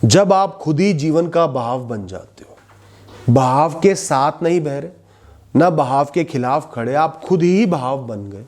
जब आप खुद ही जीवन का बहाव बन जाते हो, बहाव के साथ नहीं बह रहे, ना बहाव के खिलाफ खड़े, आप खुद ही बहाव बन गए,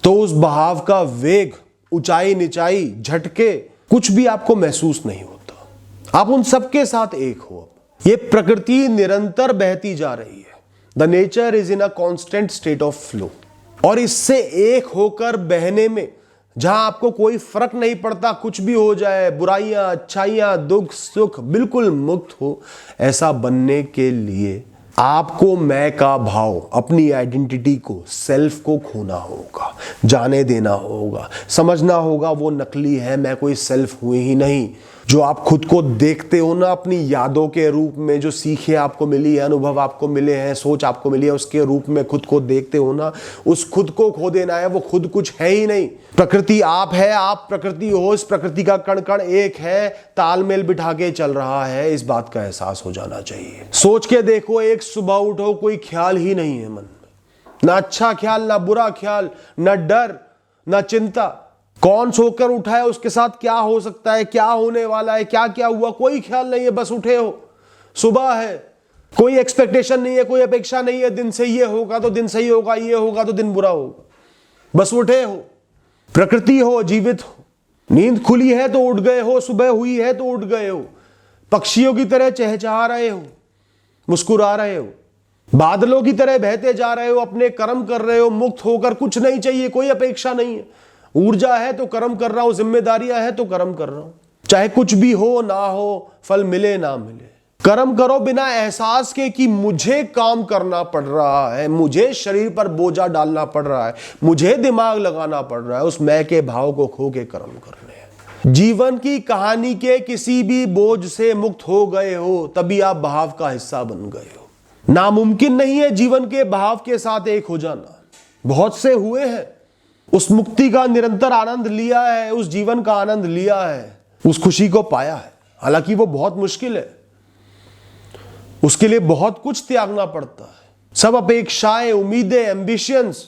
तो उस बहाव का वेग, ऊंचाई नीचाई, झटके, कुछ भी आपको महसूस नहीं होता। आप उन सबके साथ एक हो। ये प्रकृति निरंतर बहती जा रही है। The nature is in a constant state of flow. और इससे एक होकर बहने में, जहां आपको कोई फर्क नहीं पड़ता, कुछ भी हो जाए, बुराइयां अच्छाइयां, दुख सुख, बिल्कुल मुक्त हो, ऐसा बनने के लिए आपको मैं का भाव, अपनी आइडेंटिटी को, सेल्फ को खोना होगा, जाने देना होगा, समझना होगा वो नकली है, मैं कोई सेल्फ हुई ही नहीं। जो आप खुद को देखते हो ना अपनी यादों के रूप में, जो सीखें आपको मिली है, अनुभव आपको मिले हैं, सोच आपको मिली है, उसके रूप में खुद को देखते हो ना, उस खुद को खो देना है। वो खुद कुछ है ही नहीं। प्रकृति आप है, आप प्रकृति हो। इस प्रकृति का कण कण एक है, तालमेल बिठा के चल रहा है। इस बात का एहसास हो जाना चाहिए। सोच के देखो, एक सुबह उठो, कोई ख्याल ही नहीं है मन में, ना अच्छा ख्याल, ना बुरा ख्याल, ना डर, ना चिंता। कौन सोकर उठा है, उसके साथ क्या हो सकता है, क्या होने वाला है, क्या क्या हुआ, कोई ख्याल नहीं है। बस उठे हो, सुबह है, कोई एक्सपेक्टेशन नहीं है, कोई अपेक्षा नहीं है दिन से ये होगा तो दिन सही होगा, ये होगा तो दिन बुरा होगा। बस उठे हो, प्रकृति हो, जीवित हो। नींद खुली है तो उठ गए हो, सुबह हुई है तो उठ गए हो, पक्षियों की तरह चहचहा रहे हो, मुस्कुरा रहे हो, बादलों की तरह बहते जा रहे हो, अपने कर्म कर रहे हो, मुक्त होकर। कुछ नहीं चाहिए, कोई अपेक्षा नहीं है। ऊर्जा है तो कर्म कर रहा हूं, जिम्मेदारियां है तो कर्म कर रहा हूं। चाहे कुछ भी हो ना हो, फल मिले ना मिले, कर्म करो बिना एहसास के कि मुझे काम करना पड़ रहा है, मुझे शरीर पर बोझा डालना पड़ रहा है, मुझे दिमाग लगाना पड़ रहा है। उस मैं के भाव को खो के कर्म करने हैं। जीवन की कहानी के किसी भी बोझ से मुक्त हो गए हो, तभी आप बहाव का हिस्सा बन गए हो। नामुमकिन नहीं है जीवन के बहाव के साथ एक हो जाना। बहुत से हुए हैं, उस मुक्ति का निरंतर आनंद लिया है, उस जीवन का आनंद लिया है, उस खुशी को पाया है। हालांकि वो बहुत मुश्किल है, उसके लिए बहुत कुछ त्यागना पड़ता है। सब अपेक्षाएं, उम्मीदें, एम्बिशंस,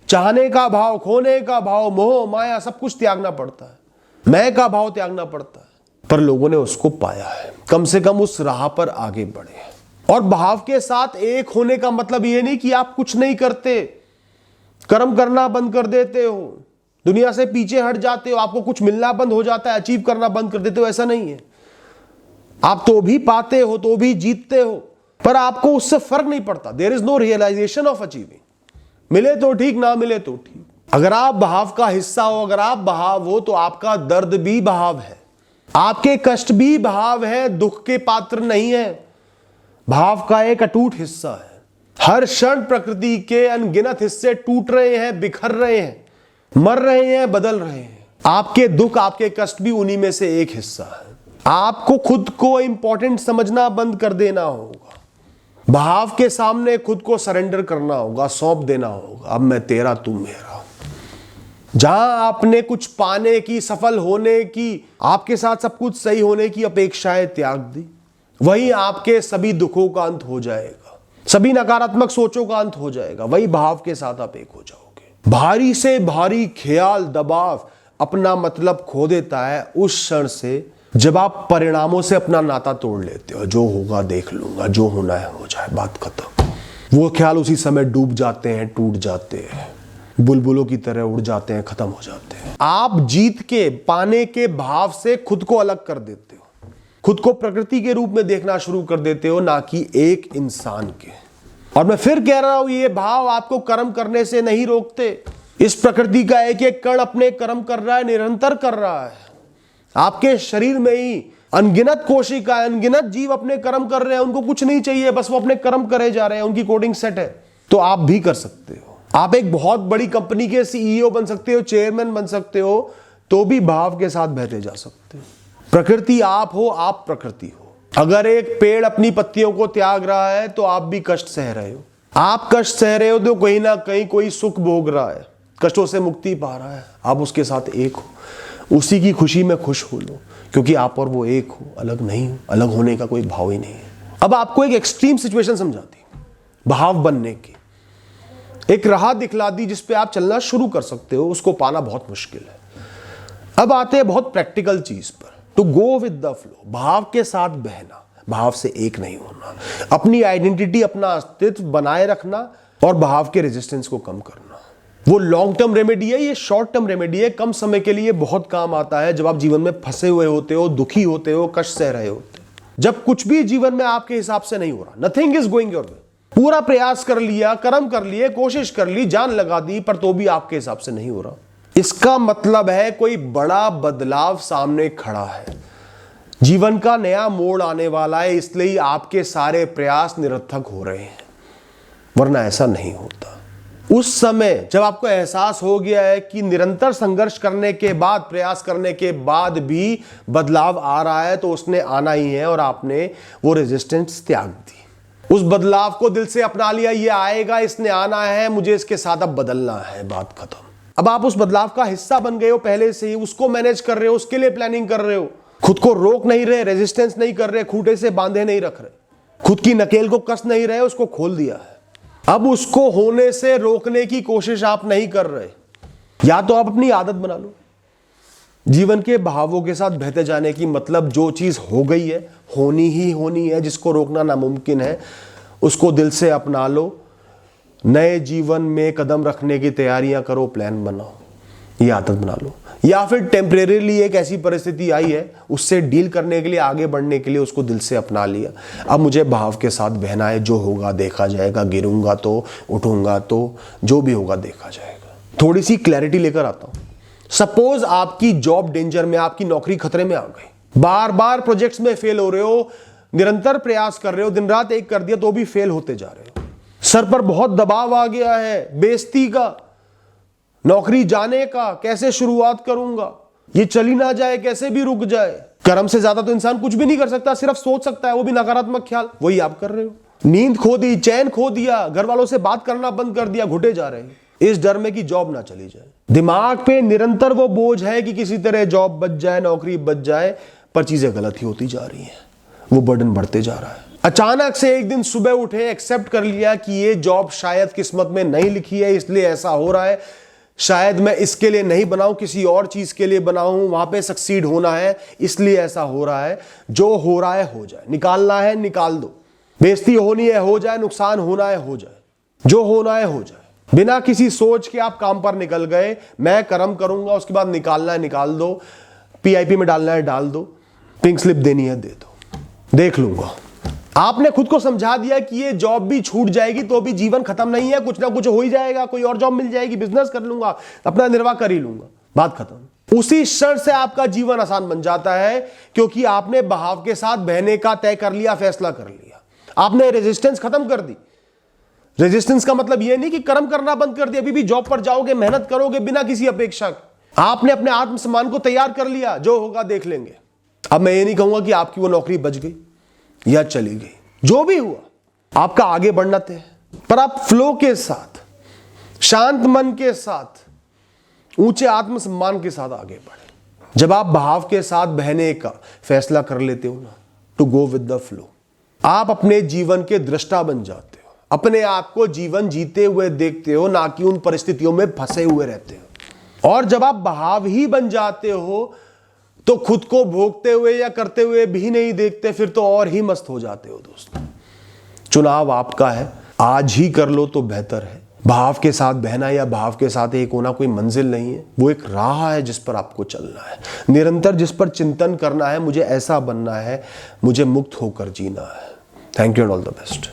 चाहने का भाव, खोने का भाव, मोह माया, सब कुछ त्यागना पड़ता है। मैं का भाव त्यागना पड़ता है। पर लोगों ने उसको पाया है, कम से कम उस राह पर आगे बढ़े। और भाव के साथ एक होने का मतलब यह नहीं कि आप कुछ नहीं करते, कर्म करना बंद कर देते हो, दुनिया से पीछे हट जाते हो, आपको कुछ मिलना बंद हो जाता है, अचीव करना बंद कर देते हो। ऐसा नहीं है। आप तो भी पाते हो, तो भी जीतते हो, पर आपको उससे फर्क नहीं पड़ता। There is no realization of achieving. मिले तो ठीक, ना मिले तो ठीक। अगर आप बहाव का हिस्सा हो, अगर आप बहाव हो, तो आपका दर्द भी बहाव है, आपके कष्ट भी बहाव है, दुख के पात्र नहीं है, भाव का एक अटूट हिस्सा है। हर क्षण प्रकृति के अनगिनत हिस्से टूट रहे हैं, बिखर रहे हैं, मर रहे हैं, बदल रहे हैं। आपके दुख, आपके कष्ट भी उन्हीं में से एक हिस्सा है। आपको खुद को इंपॉर्टेंट समझना बंद कर देना होगा। भाव के सामने खुद को सरेंडर करना होगा, सौंप देना होगा। अब मैं तेरा, तू मेरा। जहां आपने कुछ पाने की, सफल होने की, आपके साथ सब कुछ सही होने की अपेक्षाएं त्याग दी, वहीं आपके सभी दुखों का अंत हो जाएगा, सभी नकारात्मक सोचों का अंत हो जाएगा। वही भाव के साथ आप एक हो जाओगे। भारी से भारी ख्याल, दबाव अपना मतलब खो देता है उस क्षण से जब आप परिणामों से अपना नाता तोड़ लेते हो। जो होगा देख लूंगा, जो होना है हो जाए, बात खत्म। वो ख्याल उसी समय डूब जाते हैं, टूट जाते हैं, बुलबुलों की तरह उड़ जाते हैं, खत्म हो जाते हैं। आप जीत के, पाने के भाव से खुद को अलग कर देते हो, खुद को प्रकृति के रूप में देखना शुरू कर देते हो, ना कि एक इंसान के। और मैं फिर कह रहा हूं, ये भाव आपको कर्म करने से नहीं रोकते। इस प्रकृति का एक एक कण अपने कर्म कर रहा है, निरंतर कर रहा है। आपके शरीर में ही अनगिनत कोशिकाएं, अनगिनत जीव अपने कर्म कर रहे हैं। उनको कुछ नहीं चाहिए, बस वो अपने कर्म करे जा रहे हैं, उनकी कोडिंग सेट है। तो आप भी कर सकते हो। आप एक बहुत बड़ी कंपनी के सीईओ बन सकते हो, चेयरमैन बन सकते हो, तो भी भाव के साथ बहते जा सकते हो। प्रकृति आप हो, आप प्रकृति हो। अगर एक पेड़ अपनी पत्तियों को त्याग रहा है तो आप भी कष्ट सह रहे हो। आप कष्ट सह रहे हो तो कहीं ना कहीं कोई सुख भोग रहा है, कष्टों से मुक्ति पा रहा है। आप उसके साथ एक हो, उसी की खुशी में खुश हो लो, क्योंकि आप और वो एक हो, अलग नहीं हो। अलग होने का कोई भाव ही नहीं है। अब आपको एक एक्सट्रीम सिचुएशन समझाती, भाव बनने की एक राह दिखला दी जिस पे आप चलना शुरू कर सकते हो। उसको पाना बहुत मुश्किल है। अब आते हैं बहुत प्रैक्टिकल चीज पर। To go with the flow, भाव के साथ बहना, भाव से एक नहीं होना, अपनी आइडेंटिटी, अपना अस्तित्व बनाए रखना और भाव के रेजिस्टेंस को कम करना। वो लॉन्ग टर्म रेमेडी है, ये शॉर्ट टर्म रेमेडी है, कम समय के लिए बहुत काम आता है जब आप जीवन में फंसे हुए होते हो, दुखी होते हो, कष्ट सह रहे होते हो, जब कुछ भी जीवन में आपके हिसाब से नहीं हो रहा, nothing is going your way. पूरा प्रयास कर लिया, कर्म कर लिए, कोशिश कर ली, जान लगा दी, पर तो भी आपके हिसाब से नहीं हो रहा। इसका मतलब है कोई बड़ा बदलाव सामने खड़ा है, जीवन का नया मोड़ आने वाला है, इसलिए आपके सारे प्रयास निरर्थक हो रहे हैं, वरना ऐसा नहीं होता। उस समय जब आपको एहसास हो गया है कि निरंतर संघर्ष करने के बाद, प्रयास करने के बाद भी बदलाव आ रहा है, तो उसने आना ही है और आपने वो रेजिस्टेंस त्याग दी, उस बदलाव को दिल से अपना लिया, ये आएगा, इसने आना है, मुझे इसके साथ अब बदलना है, बात खत्म। अब आप उस बदलाव का हिस्सा बन गए हो पहले से ही, उसको मैनेज कर रहे हो, उसके लिए प्लानिंग कर रहे हो, खुद को रोक नहीं रहे, रेजिस्टेंस नहीं कर रहे, खूंटे से बांधे नहीं रख रहे, खुद की नकेल को कस नहीं रहे, उसको खोल दिया है। अब उसको होने से रोकने की कोशिश आप नहीं कर रहे, या तो आप अपनी आदत बना लो। जीवन के बहावों के साथ बहते जाने की मतलब जो चीज हो गई है होनी ही होनी है, जिसको रोकना नामुमकिन है, उसको दिल से अपना लो। नए जीवन में कदम रखने की तैयारियां करो, प्लान बनाओ, ये आदत बना लो। या फिर टेम्परेरीली एक ऐसी परिस्थिति आई है, उससे डील करने के लिए, आगे बढ़ने के लिए उसको दिल से अपना लिया। अब मुझे भाव के साथ बहना है, जो होगा देखा जाएगा, गिरूंगा तो, उठूंगा तो, जो भी होगा देखा जाएगा। थोड़ी सी क्लैरिटी लेकर आता हूं। सपोज आपकी जॉब डेंजर में, आपकी नौकरी खतरे में आ गई, बार बार प्रोजेक्ट्स में फेल हो रहे हो, निरंतर प्रयास कर रहे हो, दिन रात एक कर दिया तो भी फेल होते जा रहे हो, सर पर बहुत दबाव आ गया है, बेइज्जती का, नौकरी जाने का, कैसे शुरुआत करूंगा, ये चली ना जाए, कैसे भी रुक जाए। कर्म से ज्यादा तो इंसान कुछ भी नहीं कर सकता, सिर्फ सोच सकता है, वो भी नकारात्मक ख्याल, वही आप कर रहे हो। नींद खो दी, चैन खो दिया, घर वालों से बात करना बंद कर दिया, घुटे जा रहे हैं इस डर में कि जॉब ना चली जाए। दिमाग पे निरंतर वो बोझ है कि किसी तरह जॉब बच जाए, नौकरी बच जाए, पर चीजें गलत ही होती जा रही हैं, वो बर्डन बढ़ते जा रहा है। अचानक से एक दिन सुबह उठे, एक्सेप्ट कर लिया कि ये जॉब शायद किस्मत में नहीं लिखी है, इसलिए ऐसा हो रहा है, शायद मैं इसके लिए नहीं बनाऊं, किसी और चीज के लिए बनाऊं, वहां पे सक्सीड होना है, इसलिए ऐसा हो रहा है। जो हो रहा है हो जाए, निकालना है निकाल दो, बेइज्जती होनी है हो जाए, नुकसान होना है हो जाए, जो होना है हो जाए। बिना किसी सोच के आप काम पर निकल गए, मैं कर्म करूंगा, उसके बाद निकालना है निकाल दो, पीआईपी में डालना है डाल दो, पिंक स्लिप देनी है दे दो, देख लूंगा। आपने खुद को समझा दिया कि ये जॉब भी छूट जाएगी तो भी जीवन खत्म नहीं है, कुछ ना कुछ हो ही जाएगा, कोई और जॉब मिल जाएगी, बिजनेस कर लूंगा, अपना निर्वाह कर ही लूंगा, बात खत्म। उसी क्षण से आपका जीवन आसान बन जाता है, क्योंकि आपने बहाव के साथ बहने का तय कर लिया, फैसला कर लिया, आपने रेजिस्टेंस खत्म कर दी। रेजिस्टेंस का मतलब यह नहीं कि कर्म करना बंद कर दिया, अभी भी जॉब पर जाओगे, मेहनत करोगे बिना किसी अपेक्षा के। आपने अपने आत्मसम्मान को तैयार कर लिया, जो होगा देख लेंगे। अब मैं ये नहीं कहूंगा कि आपकी वो नौकरी बच गई या चली गई, जो भी हुआ आपका आगे बढ़ना तय है, पर आप फ्लो के साथ, शांत मन के साथ, ऊंचे आत्मसम्मान के साथ आगे बढ़े। जब आप बहाव के साथ बहने का फैसला कर लेते हो ना, to go with the flow, आप अपने जीवन के दृष्टा बन जाते हो, अपने आप को जीवन जीते हुए देखते हो, ना कि उन परिस्थितियों में फंसे हुए रहते हो। और जब आप बहाव ही बन जाते हो तो खुद को भोगते हुए या करते हुए भी नहीं देखते, फिर तो और ही मस्त हो जाते हो। दोस्तों, चुनाव आपका है, आज ही कर लो तो बेहतर है। भाव के साथ बहना या भाव के साथ एक होना कोई मंजिल नहीं है, वो एक राह है जिस पर आपको चलना है, निरंतर जिस पर चिंतन करना है, मुझे ऐसा बनना है, मुझे मुक्त होकर जीना है। Thank you and all the best.